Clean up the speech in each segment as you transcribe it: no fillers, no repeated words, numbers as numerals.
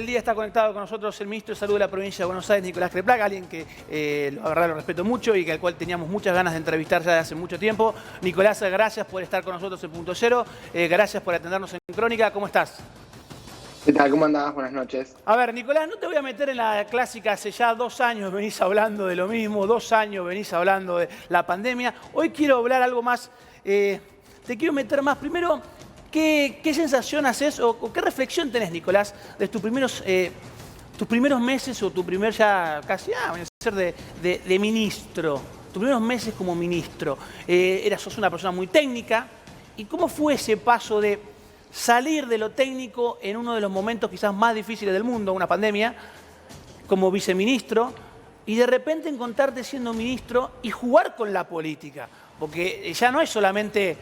día está conectado con nosotros el ministro de Salud de la provincia de Buenos Aires, Nicolás Creplac, alguien que la verdad lo respeto mucho y al cual teníamos muchas ganas de entrevistar ya desde hace mucho tiempo. Nicolás, gracias por estar con nosotros en Punto Cero, gracias por atendernos en Crónica. ¿Cómo estás? ¿Qué tal? ¿Cómo andás? Buenas noches. A ver, Nicolás, no te voy a meter en la clásica, hace ya 2 años venís hablando de lo mismo, 2 años venís hablando de la pandemia. Hoy quiero hablar algo más, te quiero meter más. Primero, ¿qué sensación haces o qué reflexión tenés, Nicolás, de tus primeros meses o tu primer ya casi, voy a ser de ministro? Tus primeros meses como ministro. Sos una persona muy técnica. ¿Y cómo fue ese paso de salir de lo técnico en uno de los momentos quizás más difíciles del mundo, una pandemia, como viceministro, y de repente encontrarte siendo ministro y jugar con la política? Porque ya no es solamente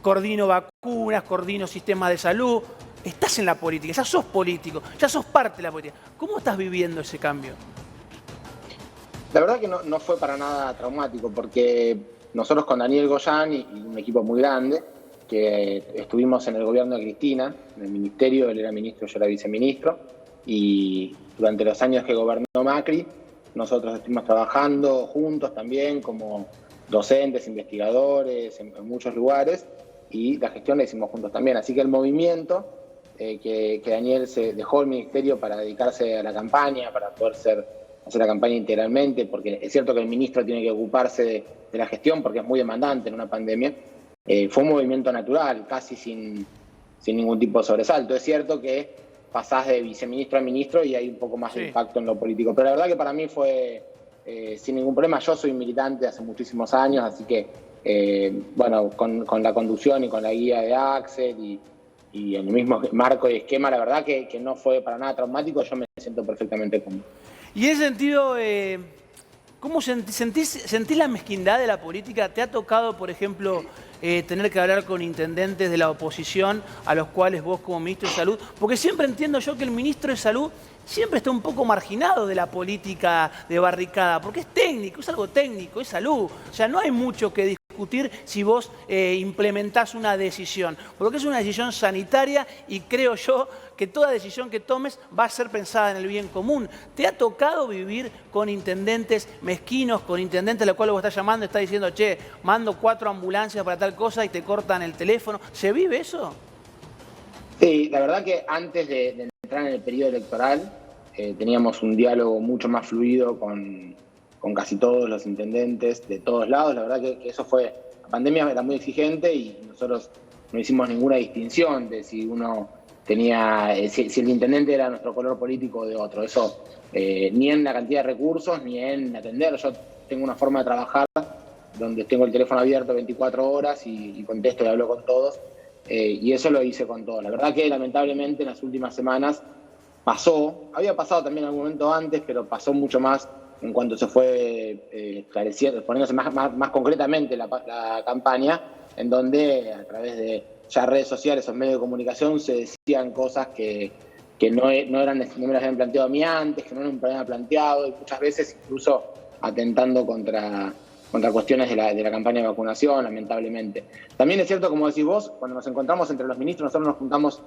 coordino vacunas, coordino sistemas de salud, estás en la política, ya sos político, ya sos parte de la política. ¿Cómo estás viviendo ese cambio? La verdad que no fue para nada traumático, porque nosotros con Daniel Goyan y un equipo muy grande, que estuvimos en el gobierno de Cristina, en el ministerio, él era ministro, yo era viceministro, y durante los años que gobernó Macri, nosotros estuvimos trabajando juntos también como docentes, investigadores, en muchos lugares, y la gestión la hicimos juntos también. Así que el movimiento que Daniel se dejó el ministerio para dedicarse a la campaña, para poder hacer la campaña integralmente, porque es cierto que el ministro tiene que ocuparse de la gestión porque es muy demandante en una pandemia. Fue un movimiento natural, casi sin ningún tipo de sobresalto. Es cierto que pasás de viceministro a ministro y hay un poco más de impacto en lo político, pero la verdad que para mí fue sin ningún problema. Yo soy militante hace muchísimos años, así que bueno, con la conducción y con la guía de Axel y en el mismo marco y esquema, la verdad que no fue para nada traumático. Yo me siento perfectamente cómodo. Y en ese sentido, ¿cómo sentís la mezquindad de la política? ¿Te ha tocado, por ejemplo, tener que hablar con intendentes de la oposición a los cuales vos como ministro de Salud? Porque siempre entiendo yo que el ministro de Salud siempre está un poco marginado de la política de barricada, porque es técnico, es algo técnico, es salud. O sea, no hay mucho que discutir si vos implementás una decisión, porque es una decisión sanitaria y creo yo que toda decisión que tomes va a ser pensada en el bien común. ¿Te ha tocado vivir con intendentes mezquinos, con intendentes a los cuales vos estás llamando y estás diciendo, che, mando 4 ambulancias para tal cosa y te cortan el teléfono? ¿Se vive eso? Sí, la verdad que antes de entrar en el periodo electoral teníamos un diálogo mucho más fluido con casi todos los intendentes de todos lados. La verdad que eso fue, la pandemia era muy exigente y nosotros no hicimos ninguna distinción de si uno tenía, si el intendente era nuestro color político o de otro. Eso ni en la cantidad de recursos ni en atender. Yo tengo una forma de trabajar donde tengo el teléfono abierto 24 horas y contesto y hablo con todos. Y eso lo hice con todos. La verdad que lamentablemente en las últimas semanas había pasado también en algún momento antes, pero pasó mucho más en cuanto se fue esclareciendo, poniéndose más concretamente la campaña, en donde a través de ya redes sociales o medios de comunicación se decían cosas que no me las habían planteado a mí antes, que no era un problema planteado, y muchas veces incluso atentando contra cuestiones de la campaña de vacunación, lamentablemente. También es cierto, como decís vos, cuando nos encontramos entre los ministros, nosotros nos juntamos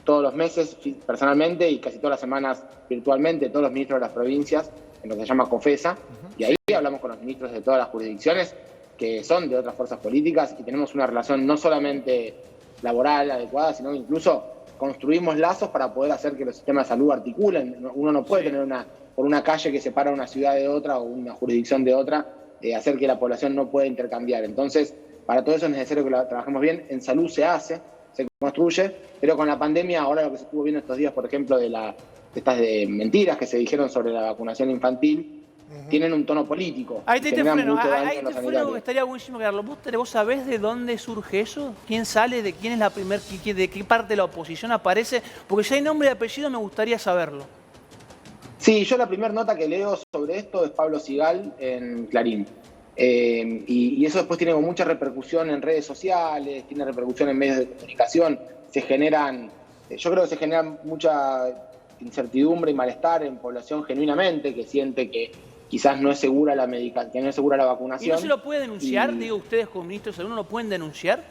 todos los meses personalmente y casi todas las semanas virtualmente, todos los ministros de las provincias, en lo que se llama COFESA, y ahí hablamos con los ministros de todas las jurisdicciones que son de otras fuerzas políticas y tenemos una relación no solamente laboral adecuada, sino que incluso construimos lazos para poder hacer que los sistemas de salud articulen. Uno no puede tener por una calle que separa una ciudad de otra o una jurisdicción de otra, hacer que la población no pueda intercambiar. Entonces, para todo eso es necesario que lo trabajemos bien. En salud se hace, se construye, pero con la pandemia, ahora lo que se estuvo viendo estos días, por ejemplo, de estas mentiras que se dijeron sobre la vacunación infantil, tienen un tono político. Ahí te freno, que estaría buenísimo quedarlo. ¿Vos sabés de dónde surge eso? ¿Quién sale? ¿De quién es la primera? ¿De qué parte de la oposición aparece? Porque si hay nombre y apellido me gustaría saberlo. Sí, yo la primera nota que leo sobre esto es Pablo Sigal en Clarín. Y eso después tiene mucha repercusión en redes sociales, tiene repercusión en medios de comunicación. Yo creo que se genera mucha incertidumbre y malestar en población genuinamente, que siente que quizás no es segura la medicación, que no es segura la vacunación. ¿Y no se lo puede denunciar? Digo, ustedes como ministros de salud, ¿no lo pueden denunciar?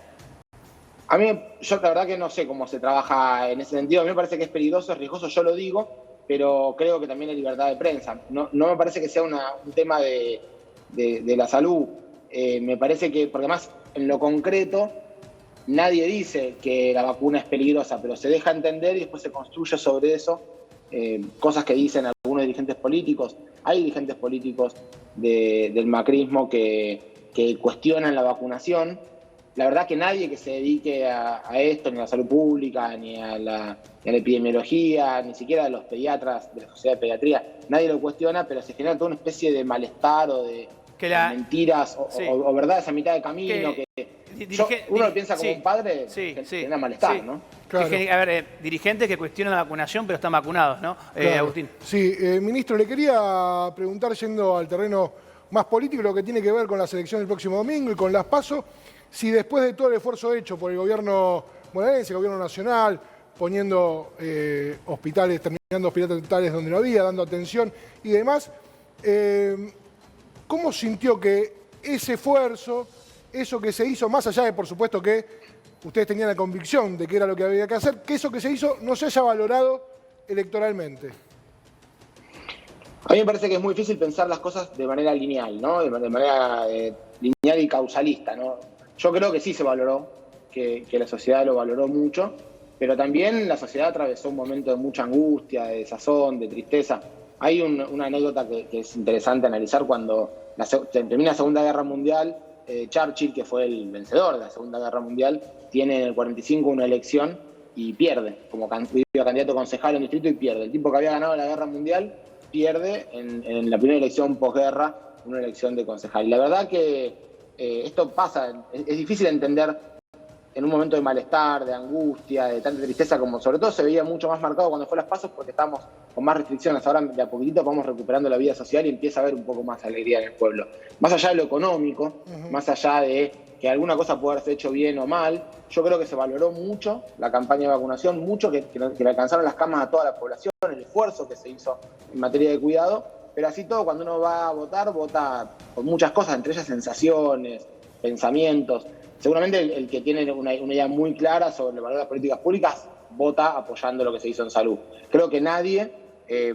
A mí, yo la verdad que no sé cómo se trabaja en ese sentido. A mí me parece que es peligroso, es riesgoso, yo lo digo, pero creo que también hay libertad de prensa. No me parece que sea un tema de la salud. Me parece que, porque además, en lo concreto, nadie dice que la vacuna es peligrosa, pero se deja entender y después se construye sobre eso cosas que dicen algunos dirigentes políticos. Hay dirigentes políticos del macrismo que cuestionan la vacunación. La verdad que nadie que se dedique a esto, ni a la salud pública, ni a la epidemiología, ni siquiera a los pediatras de la Sociedad de Pediatría, nadie lo cuestiona, pero se genera toda una especie de malestar o de mentiras o verdades a mitad de camino. Uno lo piensa como un padre, genera malestar, ¿no? Claro. A ver, dirigentes que cuestionan la vacunación, pero están vacunados, ¿no? Claro. Agustín. Sí, ministro, le quería preguntar, yendo al terreno más político, lo que tiene que ver con la selección del próximo domingo y con las PASO, si después de todo el esfuerzo hecho por el gobierno bonaerense, el gobierno nacional, poniendo hospitales, terminando hospitales donde no había, dando atención y demás, ¿cómo sintió que ese esfuerzo, eso que se hizo, más allá de, por supuesto, que ustedes tenían la convicción de que era lo que había que hacer, que eso que se hizo no se haya valorado electoralmente? A mí me parece que es muy difícil pensar las cosas de manera lineal, ¿no? De manera lineal y causalista, ¿no? Yo creo que sí se valoró, que la sociedad lo valoró mucho, pero también la sociedad atravesó un momento de mucha angustia, de desazón, de tristeza. Hay una anécdota que es interesante analizar. Cuando termina la Segunda Guerra Mundial, Churchill, que fue el vencedor de la Segunda Guerra Mundial, tiene en el 45 una elección y pierde, como candidato concejal en distrito, y pierde. El tipo que había ganado la Guerra Mundial pierde en la primera elección posguerra, una elección de concejal. Y la verdad que esto pasa, es difícil entender en un momento de malestar, de angustia, de tanta tristeza, como sobre todo se veía mucho más marcado cuando fue las PASO, porque estábamos con más restricciones. Ahora de a poquito vamos recuperando la vida social y empieza a haber un poco más alegría en el pueblo. Más allá de lo económico, más allá de que alguna cosa puede haberse hecho bien o mal, yo creo que se valoró mucho la campaña de vacunación, mucho que le alcanzaron las camas a toda la población, el esfuerzo que se hizo en materia de cuidado. Pero así todo, cuando uno va a votar, vota por muchas cosas, entre ellas sensaciones, pensamientos. Seguramente el que tiene una idea muy clara sobre el valor de las políticas públicas vota apoyando lo que se hizo en salud. Creo que nadie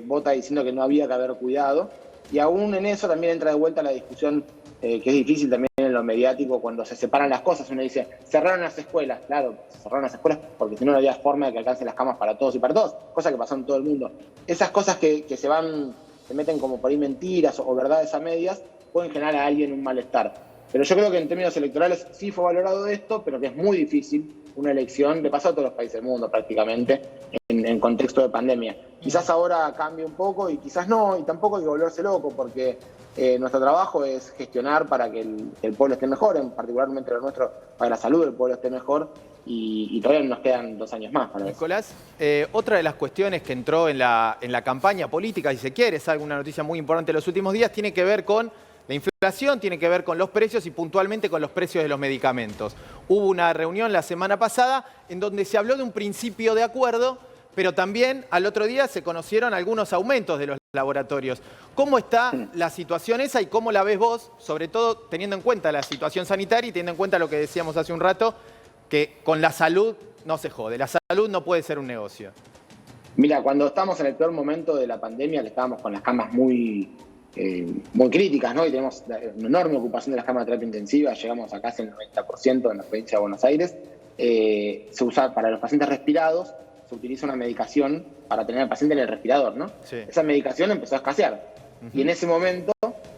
vota diciendo que no había que haber cuidado. Y aún en eso también entra de vuelta la discusión, que es difícil también en lo mediático, cuando se separan las cosas. Uno dice, cerraron las escuelas. Claro, se cerraron las escuelas porque si no, no había forma de que alcancen las camas para todos y para todos, cosa que pasó en todo el mundo. Esas cosas que se meten como por ahí mentiras o verdades a medias, pueden generar a alguien un malestar. Pero yo creo que en términos electorales sí fue valorado esto, pero que es muy difícil una elección, le pasó a todos los países del mundo prácticamente, en contexto de pandemia. Quizás ahora cambie un poco y quizás no, y tampoco hay que volverse loco, porque nuestro trabajo es gestionar para que el pueblo esté mejor, particularmente lo nuestro, para que la salud del pueblo esté mejor, y todavía nos quedan 2 años más para eso. Nicolás, otra de las cuestiones que entró en la campaña política, si se quiere, es alguna noticia muy importante en los últimos días, tiene que ver con la inflación, tiene que ver con los precios y puntualmente con los precios de los medicamentos. Hubo una reunión la semana pasada en donde se habló de un principio de acuerdo, pero también al otro día se conocieron algunos aumentos de los laboratorios. ¿Cómo está la situación esa y cómo la ves vos, sobre todo teniendo en cuenta la situación sanitaria y teniendo en cuenta lo que decíamos hace un rato, que con la salud no se jode, la salud no puede ser un negocio? Mira, cuando estábamos en el peor momento de la pandemia, que estábamos con las camas muy críticas, ¿no? Y tenemos una enorme ocupación de las camas de terapia intensiva, llegamos a casi el 90% en la provincia de Buenos Aires. Se usa para los pacientes respirados, se utiliza una medicación para tener al paciente en el respirador, ¿no? Sí. Esa medicación empezó a escasear. Y en ese momento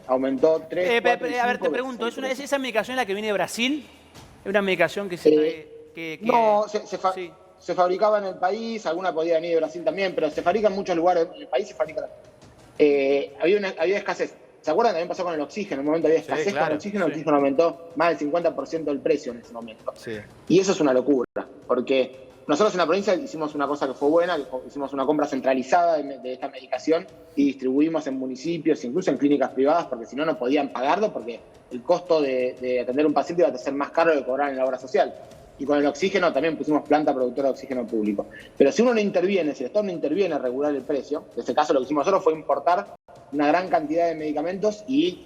aumentó 3, 4, 5, a ver, te pregunto, ¿es esa medicación la que viene de Brasil? ¿Es una medicación que se... No, se fabricaba en el país, alguna podía venir de Brasil también, pero se fabrica en muchos lugares, en el país se fabrica. Había escasez. ¿Se acuerdan? También pasó con el oxígeno. En un momento había escasez con el oxígeno aumentó más del 50% del precio en ese momento. Sí. Y eso es una locura, porque nosotros en la provincia hicimos una cosa que fue buena, hicimos una compra centralizada de esta medicación y distribuimos en municipios, incluso en clínicas privadas, porque si no, no podían pagarlo, porque el costo de atender a un paciente iba a ser más caro de cobrar en la obra social. Y con el oxígeno también pusimos planta productora de oxígeno público. Pero si uno no interviene, si el Estado no interviene a regular el precio, en este caso lo que hicimos nosotros fue importar una gran cantidad de medicamentos y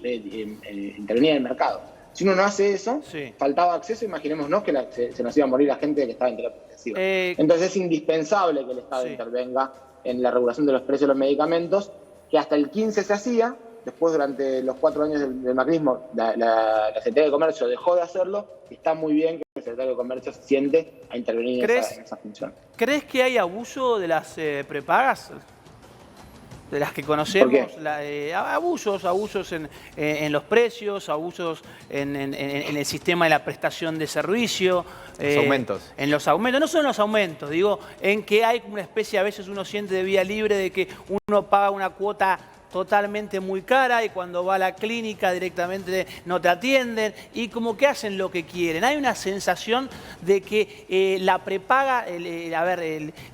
intervenir en el mercado. Si uno no hace eso, faltaba acceso, imaginémonos que se nos iba a morir la gente que estaba en terapia intensiva. Entonces es indispensable que el Estado intervenga en la regulación de los precios de los medicamentos, que hasta el 15 se hacía. Después, durante los 4 años del macrismo, la Secretaría de Comercio dejó de hacerlo. Está muy bien que el Secretario de Comercio se siente a intervenir en esa función. ¿Crees que hay abuso de las prepagas? De las que conocemos, abusos en los precios, abusos en el sistema de la prestación de servicio. Los aumentos. En los aumentos, no solo en los aumentos, digo, en que hay una especie, a veces uno siente de vía libre de que uno paga una cuota totalmente muy cara y cuando va a la clínica directamente no te atienden y como que hacen lo que quieren. Hay una sensación de que la prepaga,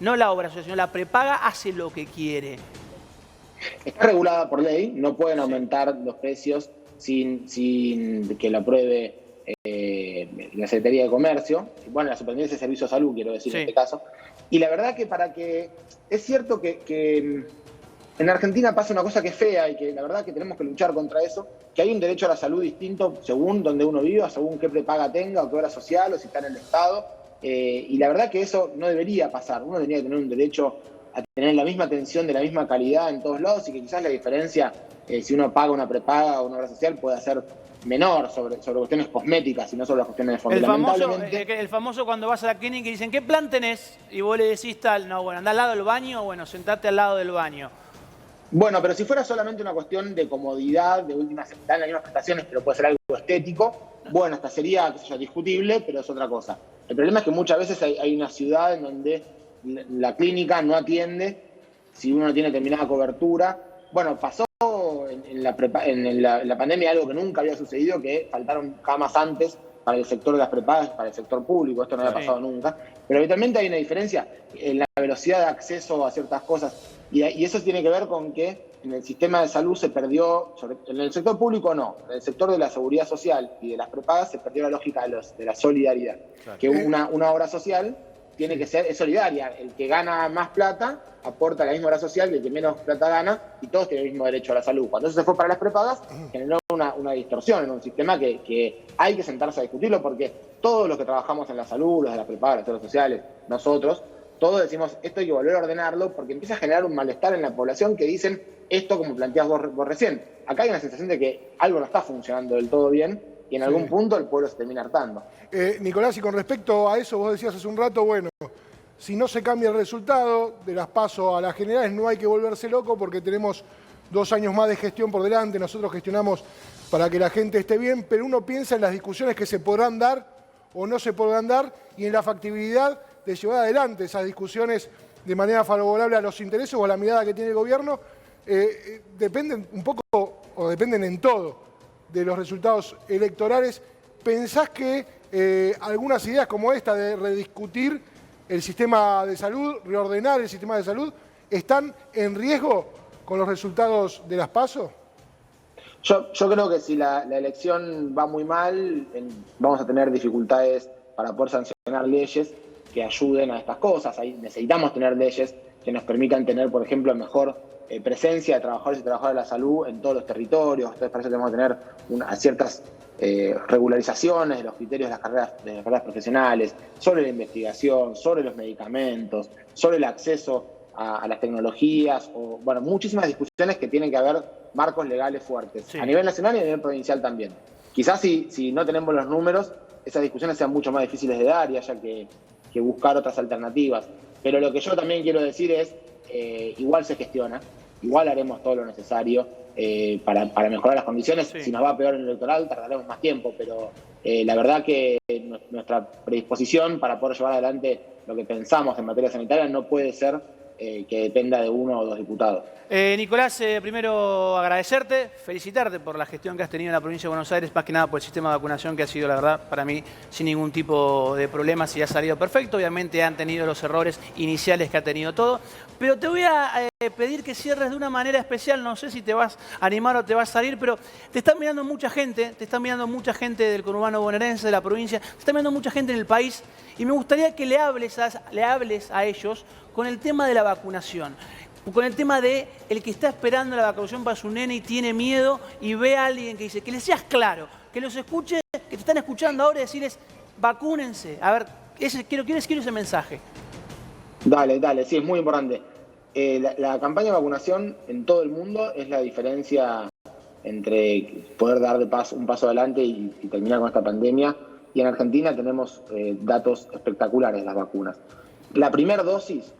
no la obra social, sino la prepaga hace lo que quiere. Está regulada por ley, no pueden aumentar los precios sin que lo apruebe la Secretaría de Comercio, bueno, la Superintendencia de Servicios de Salud, quiero decir, en este caso. Y la verdad que es cierto que en Argentina pasa una cosa que es fea y que la verdad que tenemos que luchar contra eso, que hay un derecho a la salud distinto según donde uno viva, según qué prepaga tenga o qué obra social o si está en el Estado. Y la verdad que eso no debería pasar. Uno tendría que tener un derecho a tener la misma atención de la misma calidad en todos lados y que quizás la diferencia, si uno paga una prepaga o una obra social, pueda ser menor sobre cuestiones cosméticas y no sobre las cuestiones de fondo. El famoso cuando vas a la clínica y dicen, ¿qué plan tenés? Y vos le decís tal, no, bueno, andá al lado del baño, bueno, sentate al lado del baño. Bueno, pero si fuera solamente una cuestión de comodidad, de última se dan las mismas prestaciones, pero puede ser algo estético, bueno, hasta sería, qué sé yo, discutible, pero es otra cosa. El problema es que muchas veces hay una ciudad en donde la clínica no atiende si uno no tiene determinada cobertura. Bueno, pasó en la pandemia algo que nunca había sucedido, que faltaron camas antes para el sector de las prepagas, para el sector público. Esto no había pasado nunca. Pero habitualmente hay una diferencia en la velocidad de acceso a ciertas cosas. Y eso tiene que ver con que en el sistema de salud se perdió, en el sector público no, en el sector de la seguridad social y de las prepagas se perdió la lógica de la solidaridad. Claro. Que una obra social tiene que ser, es solidaria. El que gana más plata aporta la misma obra social que el que menos plata gana y todos tienen el mismo derecho a la salud. Cuando eso se fue para las prepagas, generó una distorsión en un sistema que hay que sentarse a discutirlo porque todos los que trabajamos en la salud, los de las prepagas, los servicios sociales, nosotros, todos decimos esto hay que volver a ordenarlo porque empieza a generar un malestar en la población que dicen esto como planteás vos recién. Acá hay una sensación de que algo no está funcionando del todo bien y en algún punto el pueblo se termina hartando. Nicolás, y con respecto a eso, vos decías hace un rato, bueno, si no se cambia el resultado de las PASO a las generales, no hay que volverse loco porque tenemos 2 años más de gestión por delante, nosotros gestionamos para que la gente esté bien, pero uno piensa en las discusiones que se podrán dar o no se podrán dar y en la factibilidad de llevar adelante esas discusiones de manera favorable a los intereses o a la mirada que tiene el gobierno, dependen un poco, o dependen en todo, de los resultados electorales. ¿Pensás que algunas ideas como esta de rediscutir el sistema de salud, reordenar el sistema de salud, están en riesgo con los resultados de las PASO? Yo creo que si la elección va muy mal, vamos a tener dificultades para poder sancionar leyes que ayuden a estas cosas. Ahí necesitamos tener leyes que nos permitan tener, por ejemplo, mejor presencia de trabajadores y trabajadoras de la salud en todos los territorios. Entonces, para eso tenemos que tener ciertas regularizaciones de los criterios de las carreras profesionales, sobre la investigación, sobre los medicamentos, sobre el acceso a las tecnologías, o bueno, muchísimas discusiones que tienen que haber marcos legales fuertes, a nivel nacional y a nivel provincial también. Quizás si no tenemos los números, esas discusiones sean mucho más difíciles de dar y haya que buscar otras alternativas. Pero lo que yo también quiero decir es, igual se gestiona, igual haremos todo lo necesario para mejorar las condiciones. Si nos va peor en el electoral, tardaremos más tiempo, pero la verdad que nuestra predisposición para poder llevar adelante lo que pensamos en materia sanitaria no puede ser que dependa de 1 o 2 diputados. Nicolás, primero agradecerte, felicitarte por la gestión que has tenido en la provincia de Buenos Aires, más que nada por el sistema de vacunación que ha sido, la verdad, para mí, sin ningún tipo de problemas y ha salido perfecto. Obviamente han tenido los errores iniciales que ha tenido todo, pero te voy a pedir que cierres de una manera especial, no sé si te vas a animar o te vas a salir, pero te están mirando mucha gente, del conurbano bonaerense, de la provincia, te está mirando mucha gente en el país y me gustaría que le hables a ellos con el tema de la vacunación. Con el tema de el que está esperando la vacunación para su nene y tiene miedo y ve a alguien que dice, que le seas claro, que los escuche, que te están escuchando ahora y decirles, vacúnense. A ver, quiero ese mensaje. Dale, sí, es muy importante. La campaña de vacunación en todo el mundo es la diferencia entre poder dar un paso adelante y terminar con esta pandemia. Y en Argentina tenemos datos espectaculares de las vacunas. La primera dosis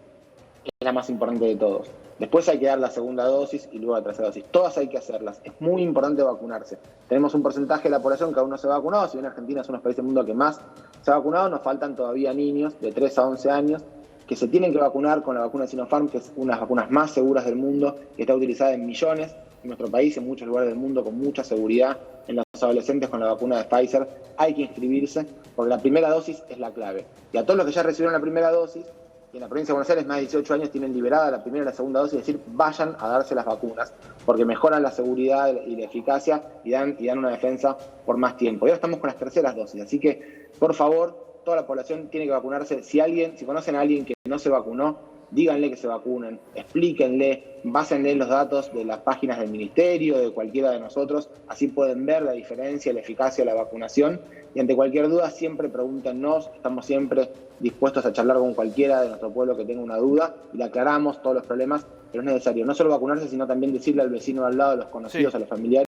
es la más importante de todos. Después hay que dar la segunda dosis y luego la tercera dosis. Todas hay que hacerlas. Es muy importante vacunarse. Tenemos un porcentaje de la población que aún no se ha vacunado. Si bien Argentina es uno de los países del mundo que más se ha vacunado, nos faltan todavía niños de 3 a 11 años que se tienen que vacunar con la vacuna de Sinopharm, que es una de las vacunas más seguras del mundo, que está utilizada en millones en nuestro país, en muchos lugares del mundo, con mucha seguridad. En los adolescentes con la vacuna de Pfizer hay que inscribirse, porque la primera dosis es la clave. Y a todos los que ya recibieron la primera dosis, y en la provincia de Buenos Aires más de 18 años tienen liberada la primera y la segunda dosis, es decir, vayan a darse las vacunas, porque mejoran la seguridad y la eficacia y dan una defensa por más tiempo. Y ahora estamos con las terceras dosis, así que, por favor, toda la población tiene que vacunarse. Si conocen a alguien que no se vacunó, díganle que se vacunen, explíquenle, básenle los datos de las páginas del ministerio, de cualquiera de nosotros, así pueden ver la diferencia, la eficacia de la vacunación. Y ante cualquier duda siempre pregúntenos, estamos siempre dispuestos a charlar con cualquiera de nuestro pueblo que tenga una duda y le aclaramos todos los problemas, pero es necesario no solo vacunarse, sino también decirle al vecino al lado, a los conocidos, a los familiares,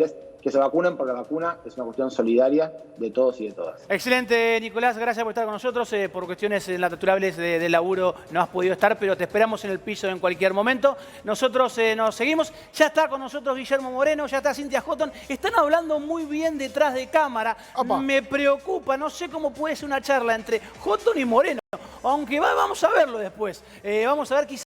que se vacunen, porque la vacuna es una cuestión solidaria de todos y de todas. Excelente, Nicolás, gracias por estar con nosotros. Por cuestiones naturales de laburo no has podido estar, pero te esperamos en el piso en cualquier momento. Nosotros nos seguimos. Ya está con nosotros Guillermo Moreno, ya está Cynthia Houghton. Están hablando muy bien detrás de cámara. Opa. Me preocupa, no sé cómo puede ser una charla entre Houghton y Moreno, aunque vamos a verlo después. Vamos a ver quizás